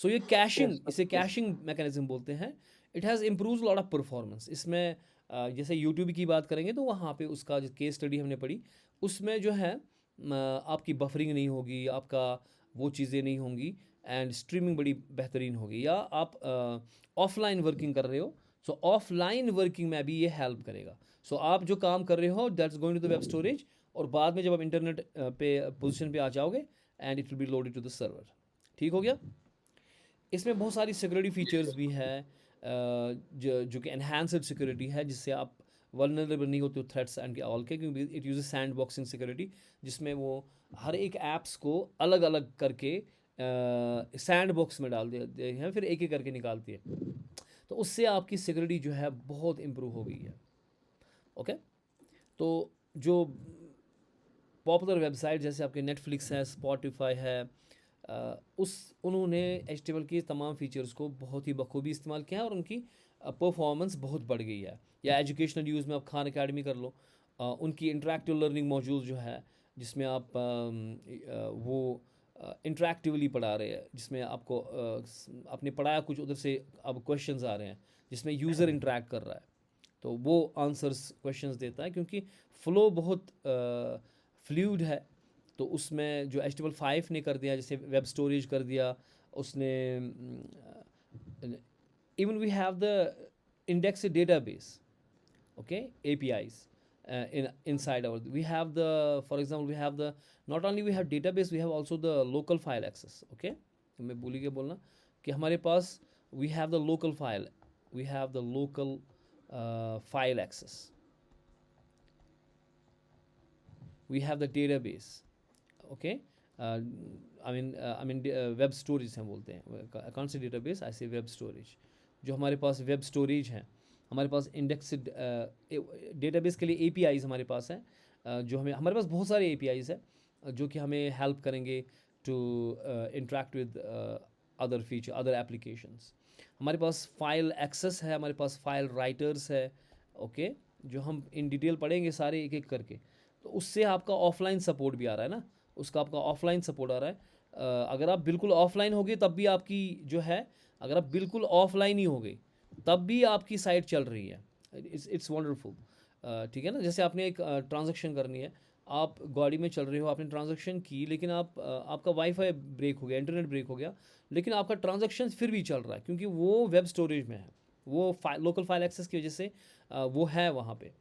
सो ये कैशिंग, इसे कैशिंग मैकेनिज्म बोलते हैं। It has improve lot of performance. इसमें जैसे यूट्यूब की बात करेंगे तो वहाँ पे उसका जो केस स्टडी हमने पढ़ी, उसमें जो है आपकी बफरिंग नहीं होगी, आपका वो चीज़ें नहीं होंगी, एंड स्ट्रीमिंग बड़ी बेहतरीन होगी। या आप ऑफलाइन वर्किंग कर रहे हो, सो ऑफलाइन वर्किंग में भी ये हेल्प करेगा। सो आप जो काम कर रहे हो that's going to the web storage, और बाद में जब आप इंटरनेट पे पोजिशन पे आ जाओगे, and it will be loaded to the server. ठीक हो गया? इसमें बहुत सारी सिक्योरिटी फीचर्स भी है, जो कि एनहांसड सिक्योरिटी है, जिससे आप वल्नरेबल नहीं होते थ्रेट्स एंड ऑल के, क्योंकि it use sand boxing security, जिसमें वो हर एक ऐप्स को अलग अलग करके सैंड बॉक्स में डाल देते हैं, फिर एक एक करके निकालती है। तो उससे आपकी सिक्योरिटी जो है बहुत इम्प्रूव हो गई है। ओके, तो जो पॉपुलर वेबसाइट जैसे आपके नेटफ्लिक्स है, स्पॉटिफाई है, उन्होंने HTML के तमाम फीचर्स को बहुत ही बखूबी इस्तेमाल किया है और उनकी परफॉर्मेंस बहुत बढ़ गई है। या एजुकेशनल यूज़ में आप खान अकेडमी कर लो, उनकी इंटरेक्टिव लर्निंग मॉड्यूल जो है, जिसमें आप वो इंटरेक्टिवली पढ़ा रहे हैं, जिसमें आपको आपने पढ़ाया कुछ, उधर से अब क्वेश्चंस आ रहे हैं जिसमें यूज़र इंटरेक्ट कर रहा है, तो वो आंसर्स क्वेश्चंस देता है, क्योंकि फ़्लो बहुत फ्लूइड है। तो उसमें जो HTML5 ने कर दिया, जैसे वेब स्टोरेज कर दिया उसने, even we have the indexed database, okay, APIs inside our, we have the, for example, we have the, not only we have database, we have also the local file access, okay. तो मैं भूल गया बोलना कि हमारे पास we have the local file, we have the local file access, we have the database, okay. Web storage हम बोलते हैं, कौन सी डेटाबेस, ऐसे वेब स्टोरेज, जो हमारे पास वेब स्टोरेज हैं, हमारे पास इंडेक्स्ड डेटाबेस के लिए APIs हमारे पास हैं, जो हमारे पास बहुत सारे APIs हैं जो कि हमें हेल्प करेंगे to interact with other feature, other applications. हमारे पास फाइल एक्सेस है, हमारे पास फाइल राइटर्स है, ओके, जो हम इन डिटेल पढ़ेंगे सारे एक एक करके। तो उससे आपका ऑफलाइन सपोर्ट भी आ रहा है ना, उसका आपका ऑफलाइन सपोर्ट आ रहा है। अगर आप बिल्कुल ऑफलाइन हो गए तब भी आपकी जो है, अगर आप बिल्कुल ऑफलाइन ही हो गए तब भी आपकी साइट चल रही है। इट्स वंडरफुल, ठीक है ना। जैसे आपने एक ट्रांजैक्शन करनी है, आप गाड़ी में चल रहे हो, आपने ट्रांजैक्शन की, लेकिन आपका वाईफाई ब्रेक हो गया, इंटरनेट ब्रेक हो गया, लेकिन आपका ट्रांजैक्शन फिर भी चल रहा है, क्योंकि वो वेब स्टोरेज में है, वो लोकल फाइल एक्सेस की वजह से वो है वहाँ पे।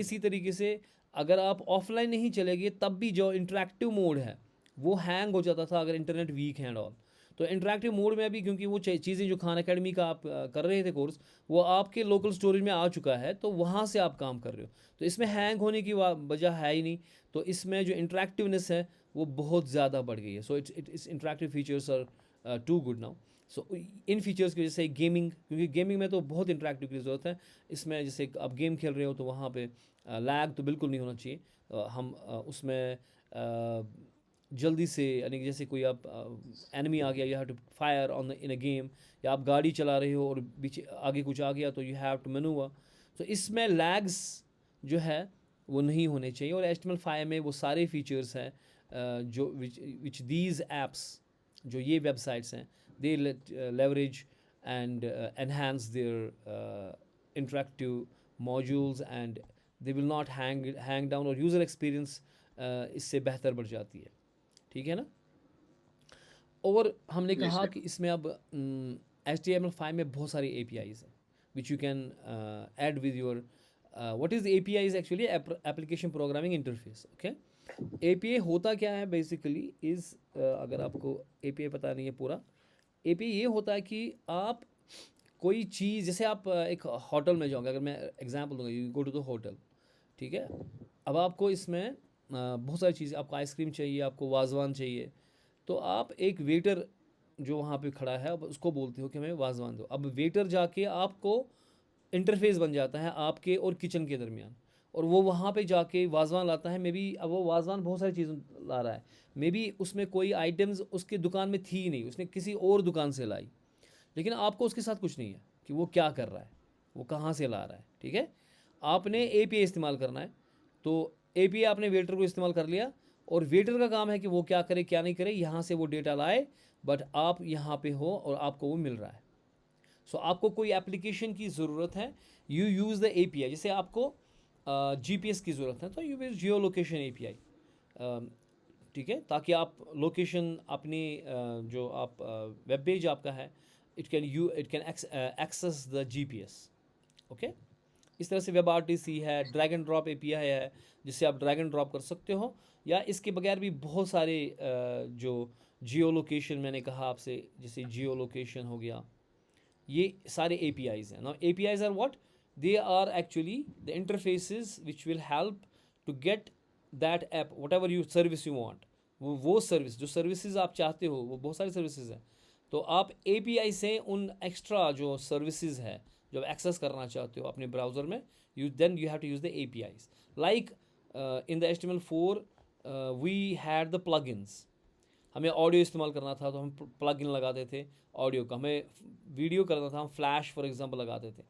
इसी तरीके से अगर आप ऑफलाइन नहीं चलेंगे तब भी जो इंटरेक्टिव मोड है वो हैंग हो जाता था अगर इंटरनेट वीक है एंड ऑल। तो इंटरेक्टिव मोड में अभी, क्योंकि वो चीज़ें जो खान अकेडमी का आप कर रहे थे कोर्स, वो आपके लोकल स्टोरेज में आ चुका है, तो वहाँ से आप काम कर रहे हो, तो इसमें हैंग होने की वजह है ही नहीं। तो इसमें जो इंटरेक्टिवनेस है वो बहुत ज़्यादा बढ़ गई है। So it's interactive features are too good now. So इन फीचर्स की वजह से गेमिंग, क्योंकि गेमिंग में तो बहुत इंटरेक्टिव की ज़रूरत है। इसमें जैसे आप गेम खेल रहे हो तो वहाँ पे लैग तो बिल्कुल नहीं होना चाहिए। हम उसमें जल्दी से, यानी कि जैसे कोई आप एनिमी आ गया, you have to fire on in a game, या आप गाड़ी चला रहे हो और पीछे आगे कुछ आ गया तो यू हैव टू मैनूवर। तो इसमें लैग्स जो है वो नहीं होने चाहिए। और HTML5 में वो सारे फीचर्स हैं जो विच दीज एप्स, जो ये वेबसाइट्स हैं, they leverage and enhance their interactive modules and they will not hang down, और यूज़र एक्सपीरियंस इससे बेहतर बढ़ जाती है, ठीक है ना। और हमने जी कहा सर। कि इसमें अब HTML5 में बहुत सारी APIs हैं which you can add with your, what is API is actually application programming interface, okay. API होता क्या है बेसिकली इज़, अगर आपको API पता नहीं है पूरा, API ये होता है कि आप कोई चीज़, जैसे आप एक होटल में जाओगे, अगर मैं एग्जांपल दूंगा, you go to the hotel, ठीक है। अब आपको इसमें बहुत सारी चीज़ें, आपको आइसक्रीम चाहिए, आपको वाजवान चाहिए, तो आप एक वेटर जो वहाँ पे खड़ा है, अब उसको बोलते हो कि हमें वाजवान दो। अब वेटर जाके आपको इंटरफेस बन जाता है आपके और किचन के दरमियान, और वो वहाँ पे जाके वाजवान लाता है। मे बी अब वो वाजवान बहुत सारी चीज़ें ला रहा है, मे बी उसमें कोई आइटम्स उसकी दुकान में थी ही नहीं, उसने किसी और दुकान से लाई, लेकिन आपको उसके साथ कुछ नहीं है कि वो क्या कर रहा है, वो कहाँ से ला रहा है, ठीक है। आपने API इस्तेमाल करना है, तो API आपने वेटर को इस्तेमाल कर लिया, और वेटर का काम है कि वो क्या करे क्या नहीं करे, यहाँ से वो डेटा लाए, बट आप यहाँ पे हो और आपको वो मिल रहा है। सो आपको कोई एप्लीकेशन की ज़रूरत है, यू यूज़ द API। जैसे आपको GPS की ज़रूरत है तो you use Jio location API, ठीक है, ताकि आप लोकेशन अपनी जो आप वेब पेज आपका है, it can access the GPS, okay. इस तरह से वेब RTC है, ड्रैग एंड ड्रॉप API है, जिससे आप ड्रैग एंड ड्रॉप कर सकते हो। या इसके बगैर भी बहुत सारे जो जियो लोकेशन मैंने कहा आपसे, जैसे जियो लोकेशन हो गया, ये सारे APIs हैं। Now APIs are what, they are actually the interfaces which will help to get that app, whatever you service you want, वो सर्विस, जो सर्विसेज आप चाहते हो, वो बहुत सारी सर्विसेज हैं। तो आप API से उन एक्स्ट्रा जो सर्विसेज है, जो आप एक्सेस करना चाहते हो अपने ब्राउज़र में, you have to use the APIs। Like in the HTML4 we had the plugins, हमें ऑडियो इस्तेमाल करना था तो हम प्लग इन लगाते थे ऑडियो का, हमें वीडियो करना था हम फ्लैश फॉर एग्जांपल लगाते थे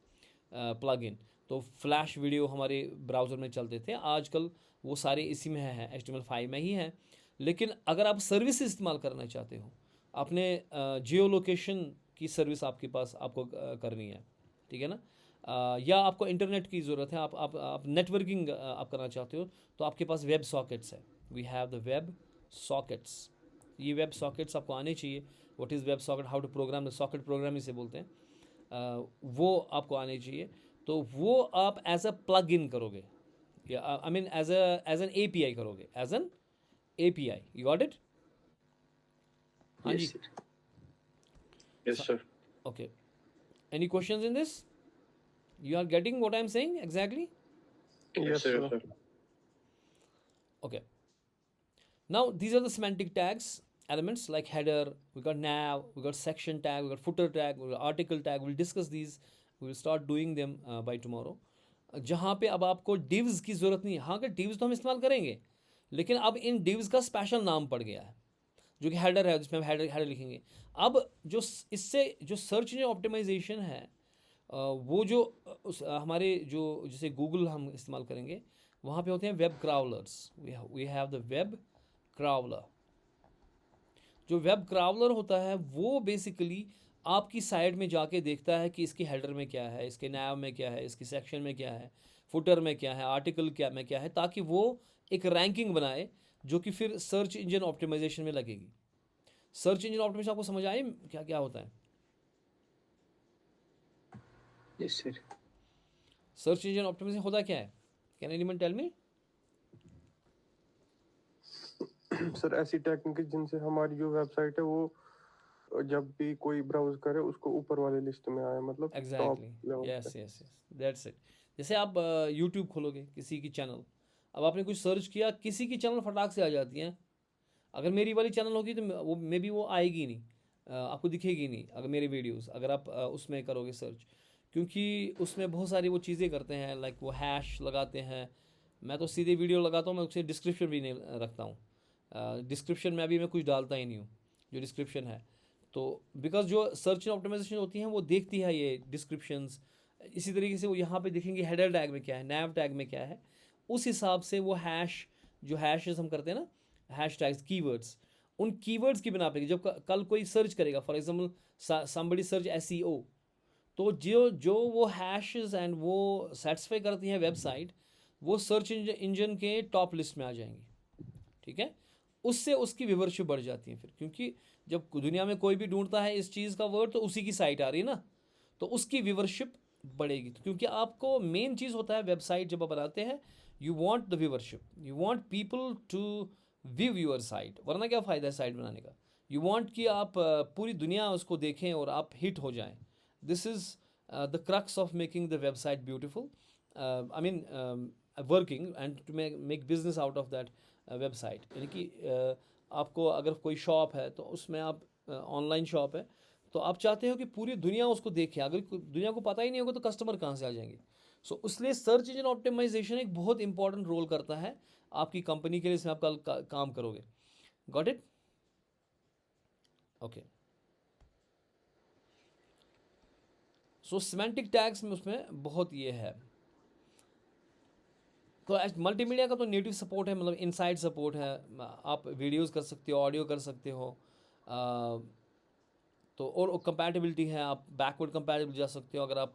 प्लग इन, तो फ्लैश वीडियो हमारे ब्राउज़र में चलते थे। आजकल वो सारे इसी में है, HTML5 में ही है। लेकिन अगर आप सर्विस इस्तेमाल करना चाहते हो, अपने जियो लोकेशन की सर्विस आपके पास आपको करनी है, ठीक है ना, या आपको इंटरनेट की ज़रूरत है, आप नेटवर्किंग आप करना चाहते हो, तो आपके पास वेब सॉकेट्स है। We have the web sockets. ये वेब सॉकेट्स आपको आने चाहिए। What is web socket, how to program the socket, program इसे बोलते हैं। वो आपको आने चाहिए। तो वो आप एज अ प्लग इन करोगे, I mean as an API करोगे, as an API। You got it? हाँ Yes, जी। sir. Yes, sir. Okay, any questions in this? You are getting what I'm saying exactly? Yes, sir. Yes, sir. Okay. Now these are the semantic tags elements like header, we got nav, we got section tag, we got footer tag, we got article tag. We'll discuss these. We will start doing them by tomorrow. जहाँ पे अब आपको divs की ज़रूरत नहीं है। हाँ, अगर divs तो हम इस्तेमाल करेंगे, लेकिन अब इन divs का स्पेशल नाम पड़ गया है, जो कि हेडर है, जिसमें हम हेडर लिखेंगे। अब जो इससे जो सर्च इंजन ऑप्टिमाइजेशन है, वो जो हमारे जो जैसे गूगल हम इस्तेमाल करेंगे, वहाँ पे होते हैं web crawlers. We have the web crawler. जो वेब क्राउलर होता है वो बेसिकली आपकी साइट में जाके देखता है कि इसकी हेडर में क्या है, इसके नैव में क्या है, इसकी सेक्शन में क्या है, फुटर में क्या है, आर्टिकल क्या में क्या है, ताकि वो एक रैंकिंग बनाए जो कि फिर सर्च इंजन ऑप्टिमाइजेशन में लगेगी। सर्च इंजन ऑप्टिमाइजेशन आपको समझ आए क्या क्या होता है? Yes, sir. Search engine optimisation होता क्या है? Can anyone tell me? Sir ऐसी टेक्निक जिनसे हमारी जो वेबसाइट है वो जब भी कोई ब्राउज करे उसको ऊपर वाले लिस्ट में आए, मतलब टॉप एग्जैक्टली, लेवल यस पे। Yes yes, that's it. जैसे आप यूट्यूब खोलोगे किसी की चैनल, अब आपने कुछ सर्च किया, किसी की चैनल फटाक से आ जाती है। अगर मेरी वाली चैनल होगी तो वो मे बी वो आएगी नहीं, आपको दिखेगी नहीं अगर मेरे वीडियोस अगर आप उसमें करोगे सर्च, क्योंकि उसमें बहुत सारी वो चीज़ें करते हैं, लाइक वो हैश लगाते हैं। मैं तो सीधे वीडियो लगाता हूँ, मैं उसे डिस्क्रिप्शन भी नहीं रखता हूँ। डिस्क्रिप्शन में अभी मैं कुछ डालता ही नहीं हूँ, जो डिस्क्रिप्शन है। तो बिकॉज जो सर्च ऑप्टिमाइजेशन होती हैं वो देखती है ये डिस्क्रिप्शंस। इसी तरीके से वो यहाँ पे देखेंगे हेडर टैग में क्या है, नैव टैग में क्या है, उस हिसाब से वो हैश, जो हैशेस हम करते हैं ना, हैश टैग्स, कीवर्ड्स, उन कीवर्ड्स की बिना पे जब कल कोई सर्च करेगा, for example somebody search SEO, तो जो जो वो हैशेस एंड वो सेटिस्फाई करती हैं वेबसाइट, वो सर्च इंजन के टॉप लिस्ट में आ जाएंगी, ठीक है। उससे उसकी व्यूवरशिप बढ़ जाती है फिर, क्योंकि जब दुनिया में कोई भी ढूंढता है इस चीज़ का वर्ड तो उसी की साइट आ रही है ना, तो उसकी व्यूवरशिप बढ़ेगी। तो क्योंकि आपको मेन चीज़ होता है वेबसाइट जब आप बनाते हैं, you want the viewership, you want people to view your site, वरना क्या फ़ायदा है साइट बनाने का। यू वांट कि आप पूरी दुनिया उसको देखें और आप हिट हो जाएं। This is the crux of making the website beautiful, I mean working and to make business out of that website. यानी कि आपको अगर कोई शॉप है तो उसमें आप ऑनलाइन शॉप है, तो आप चाहते हो कि पूरी दुनिया उसको देखे। अगर दुनिया को पता ही नहीं होगा तो कस्टमर कहाँ से आ जाएंगे। सो इसलिए सर्च इंजन ऑप्टिमाइजेशन एक बहुत इंपॉर्टेंट रोल करता है आपकी कंपनी के लिए, इसमें आप कल काम करोगे। Got it? Okay. So semantic tags में उसमें बहुत ये है। तो मल्टीमीडिया का तो नेटिव सपोर्ट है, मतलब इनसाइड सपोर्ट है। आप वीडियोस कर सकते हो, ऑडियो कर सकते हो, तो और कंपैटिबिलिटी है, आप बैकवर्ड कंपैटिबल जा सकते हो अगर आप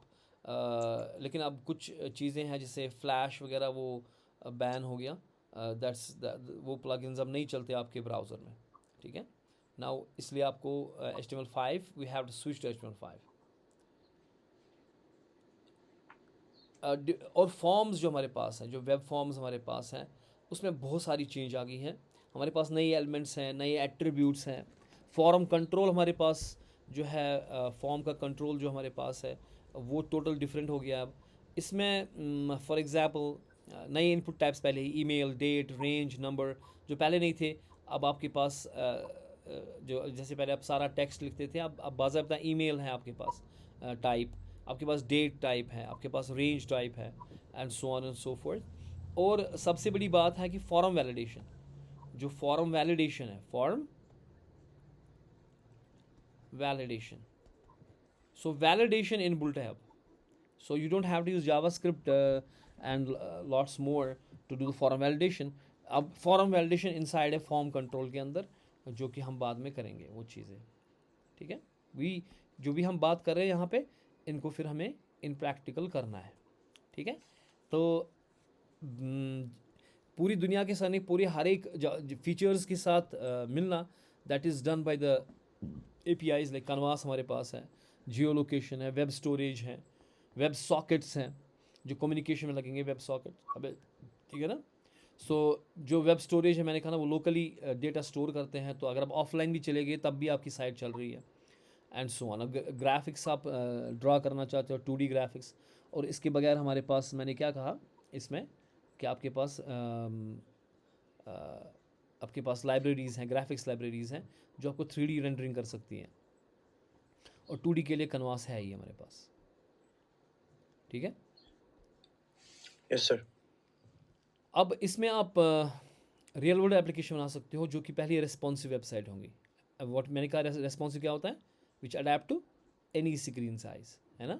लेकिन अब कुछ चीज़ें हैं जैसे फ्लैश वगैरह वो बैन हो गया। दैट्स वो प्लगइन्स अब नहीं चलते आपके ब्राउज़र में, ठीक है। नाउ इसलिए आपको HTML5 we have to switch to HTML5। और फॉर्म्स जो हमारे पास हैं, जो वेब फॉर्म्स हमारे पास हैं, उसमें बहुत सारी चेंज आ गई हैं। हमारे पास नए एलिमेंट्स हैं, नए एट्रीब्यूट्स हैं। फॉर्म कंट्रोल हमारे पास जो है, फॉर्म का कंट्रोल जो हमारे पास है वो टोटल डिफरेंट हो गया अब। इसमें फॉर एग्जांपल नए इनपुट टाइप्स पहले ही, ईमेल, डेट, रेंज, नंबर, जो पहले नहीं थे। अब आपके पास जो जैसे पहले आप सारा टेक्स्ट लिखते थे, अब बाज़ाब्ता ईमेल है आपके पास टाइप, आपके पास डेट टाइप है, आपके पास रेंज टाइप है, and so on and so fourth. और सबसे बड़ी बात है कि फॉर्म वैलिडेशन, जो फॉर्म वैलिडेशन है, form validation. So validation inbuilt है अब. So you don't have to use JavaScript and lots more to do the form validation. अब form validation inside है form control के अंदर, जो कि हम बाद में करेंगे वो चीज़ें. ठीक है. जो भी हम बात कर रहे हैं यहाँ पे, इनको फिर हमें इन प्रैक्टिकल करना है. ठीक है. तो पूरी दुनिया के साथ, पूरी हर एक फीचर्स के साथ मिलना, that is done by the APIs. Like canvas हमारे पास है, जियो लोकेशन है, वेब स्टोरेज है, वेब सॉकेट्स हैं जो कम्युनिकेशन में लगेंगे. वेब सॉकेट अबे ठीक है ना. सो जो वेब स्टोरेज है, मैंने कहा ना, वो लोकली डेटा स्टोर करते हैं. तो अगर आप ऑफलाइन भी चले गए तब भी आपकी साइट चल रही है, एंड सो ऑन. अब ग्राफिक्स आप ड्रा करना चाहते हो, 2D ग्राफिक्स, और इसके बगैर हमारे पास, मैंने क्या कहा इसमें, कि आपके पास लाइब्रेरीज़ हैं, ग्राफिक्स लाइब्रेरीज़ हैं जो आपको 3D रेंडरिंग कर सकती हैं, और 2D के लिए कनवास है ही हमारे पास. ठीक है. Yes sir. अब इसमें आप रियल वर्ल्ड एप्लीकेशन बना सकते हो, जो कि पहली रेस्पॉन्सिव वेबसाइट होंगी. अब व्हाट मैंने कहा, रेस्पॉन्सिव क्या होता है? Which adapt to any screen size, है ना.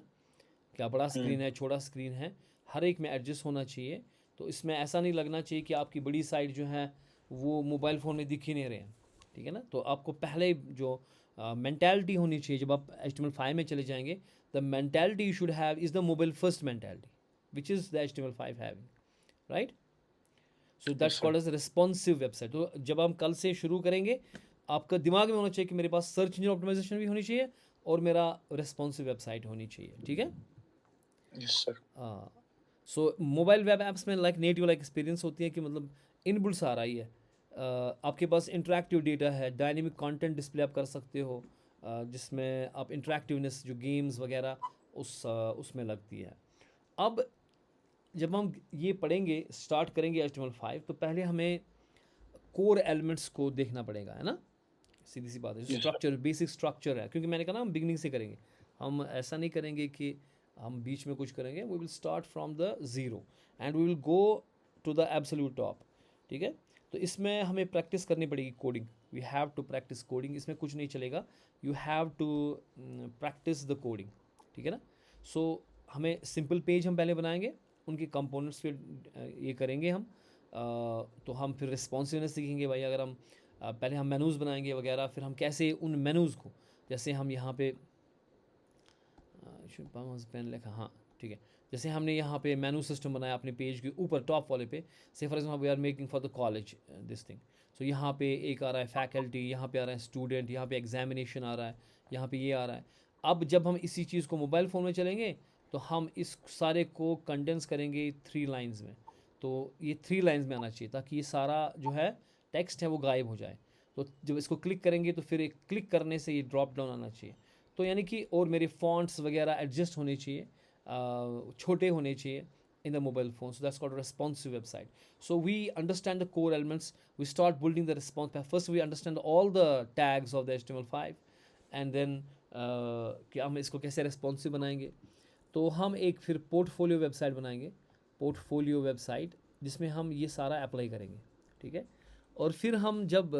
क्या बड़ा स्क्रीन है, छोटा स्क्रीन है, हर एक में एडजस्ट होना चाहिए. तो इसमें ऐसा नहीं लगना चाहिए कि आपकी बड़ी साइट जो है वो मोबाइल फ़ोन में दिख ही नहीं रहे हैं. ठीक है ना. तो आपको पहले जो मेंटालिटी होनी चाहिए, जब आप HTML5 में चले जाएंगे, the mentality you should have is the mobile first mentality, which is the HTML5 having, right. So that's called as responsive website. तो जब हम कल से शुरू करेंगे, आपका दिमाग में होना चाहिए कि मेरे पास सर्च इंजन ऑप्टिमाइजेशन भी होनी चाहिए और मेरा रिस्पॉन्सिव वेबसाइट होनी चाहिए. ठीक है. Yes sir. So mobile web apps में लाइक नेटिव लाइक एक्सपीरियंस होती है कि मतलब इनबिल्ट सारा ही है. आपके पास इंटरैक्टिव डेटा है, डायनेमिक कंटेंट डिस्प्ले आप कर सकते हो, जिसमें आप इंटरैक्टिवनेस जो गेम्स वगैरह उसमें लगती है. अब जब हम ये पढ़ेंगे, स्टार्ट करेंगे HTML5, तो पहले हमें कोर एलिमेंट्स को देखना पड़ेगा, है ना. सीधी सी बात है, स्ट्रक्चर, बेसिक स्ट्रक्चर है. क्योंकि मैंने कहा ना, हम बिगनिंग से करेंगे, हम ऐसा नहीं करेंगे कि हम बीच में कुछ करेंगे. We will start from the zero and we will go to the absolute top. ठीक है. तो इसमें हमें प्रैक्टिस करनी पड़ेगी coding. We have to practice coding. इसमें कुछ नहीं चलेगा, you have to practice the coding. ठीक है ना. सो हमें सिंपल पेज हम पहले बनाएंगे, उनके कंपोनेंट्स फिर ये करेंगे हम. तो हम फिर रिस्पॉन्सिवनेस सीखेंगे भाई. अगर हम पहले हम मेनूज़ बनाएंगे वगैरह, फिर हम कैसे उन मेनूज़ को, जैसे हम यहाँ पे पेन लिखा, हाँ ठीक है, जैसे हमने यहाँ पे मेनू सिस्टम बनाया अपने पेज के ऊपर टॉप वाले पे. Say for example we are making for the college this thing. So यहाँ पे एक आ रहा है फैकल्टी, यहाँ पे आ रहा है स्टूडेंट, यहाँ पे एग्जामिनेशन आ रहा है, यहाँ पे ये आ रहा है. अब जब हम इसी चीज़ को मोबाइल फ़ोन में चलेंगे, तो हम इस सारे को कंडेंस करेंगे 3 लाइन्स में. तो ये 3 लाइन्स में आना चाहिए, ताकि ये सारा जो है टेक्स्ट है वो गायब हो जाए. तो जब इसको क्लिक करेंगे तो फिर एक क्लिक करने से ये ड्रॉप डाउन आना चाहिए. तो यानी कि, और मेरे फॉन्ट्स वगैरह एडजस्ट होने चाहिए, छोटे होने चाहिए in the mobile phone. So that's called a responsive website. So we understand the core elements. We start building the response. First we understand all the tags of the HTML5 and then कि हम इसको कैसे responsive बनाएंगे. तो हम एक फिर portfolio website बनाएंगे, पोर्टफोलियो वेबसाइट, जिसमें हम ये सारा अप्लाई करेंगे. ठीक है. और फिर हम जब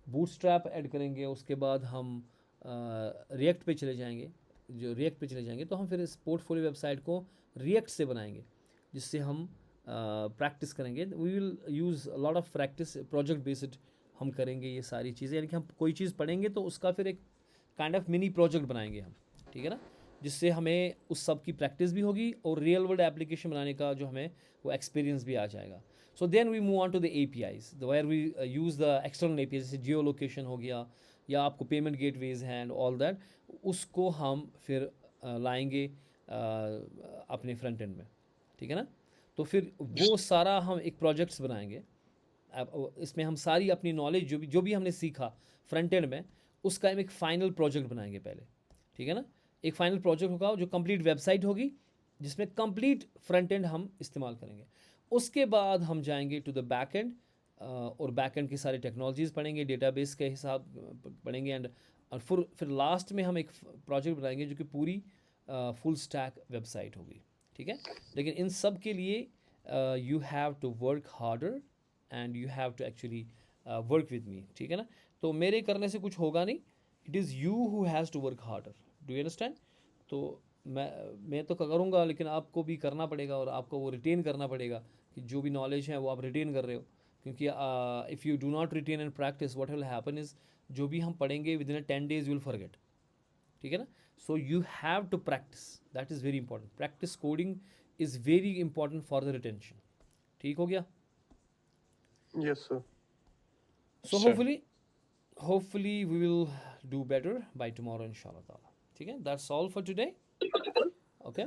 बूटस्ट्रैप ऐड करेंगे, उसके बाद हम रिएक्ट पे चले जाएंगे. जो रिएक्ट पे चले जाएंगे तो हम फिर इस पोर्टफोलियो वेबसाइट को रिएक्ट से बनाएंगे, जिससे हम प्रैक्टिस करेंगे. We will use lot of practice, project based हम करेंगे ये सारी चीज़ें. यानी कि हम कोई चीज़ पढ़ेंगे तो उसका फिर एक काइंड ऑफ मिनी प्रोजेक्ट बनाएंगे हम. ठीक है ना. जिससे हमें उस सब की प्रैक्टिस भी होगी और रियल वर्ल्ड एप्लीकेशन बनाने का जो हमें वो एक्सपीरियंस भी आ जाएगा. So then we move on to the APIs, where we use the external APIs, जैसे जियो लोकेशन हो गया, या आपको पेमेंट गेटवेज हैं एंड ऑल दैट. उसको हम फिर लाएंगे अपने फ्रंट एंड में. ठीक है ना. तो फिर वो सारा हम एक प्रोजेक्ट्स बनाएंगे. अब इसमें हम सारी अपनी नॉलेज जो भी हमने सीखा फ्रंट एंड में, उसका हम एक फ़ाइनल प्रोजेक्ट बनाएंगे पहले. ठीक है ना. एक फ़ाइनल प्रोजेक्ट होगा जो कंप्लीट वेबसाइट होगी, जिसमें कंप्लीट फ्रंट एंड हम इस्तेमाल करेंगे. उसके बाद हम जाएंगे टू द बैक एंड, और बैक एंड की सारी टेक्नोलॉजीज़ पढ़ेंगे, डेटाबेस के हिसाब पढ़ेंगे, एंड फिर लास्ट में हम एक प्रोजेक्ट बनाएंगे जो कि पूरी फुल स्टैक वेबसाइट होगी. ठीक है. लेकिन इन सब के लिए you have to work harder and you have to actually work with me. ठीक है ना. तो मेरे करने से कुछ होगा नहीं, it is you who has to work harder. Do you understand? तो मैं तो करूँगा, लेकिन आपको भी करना पड़ेगा और आपको वो रिटेन करना पड़ेगा कि जो भी नॉलेज है वो आप रिटेन कर रहे हो. क्योंकि if you do not retain and practice, what will happen is जो भी हम पढ़ेंगे within 10 days will forget. ठीक है ना? So you have to practice, that is very important. Practice coding is very important for the retention. ठीक हो गया? Yes, sir. So Sir. hopefully we will do better by tomorrow inshallah ta'ala. ठीक है? That's all for today. Okay.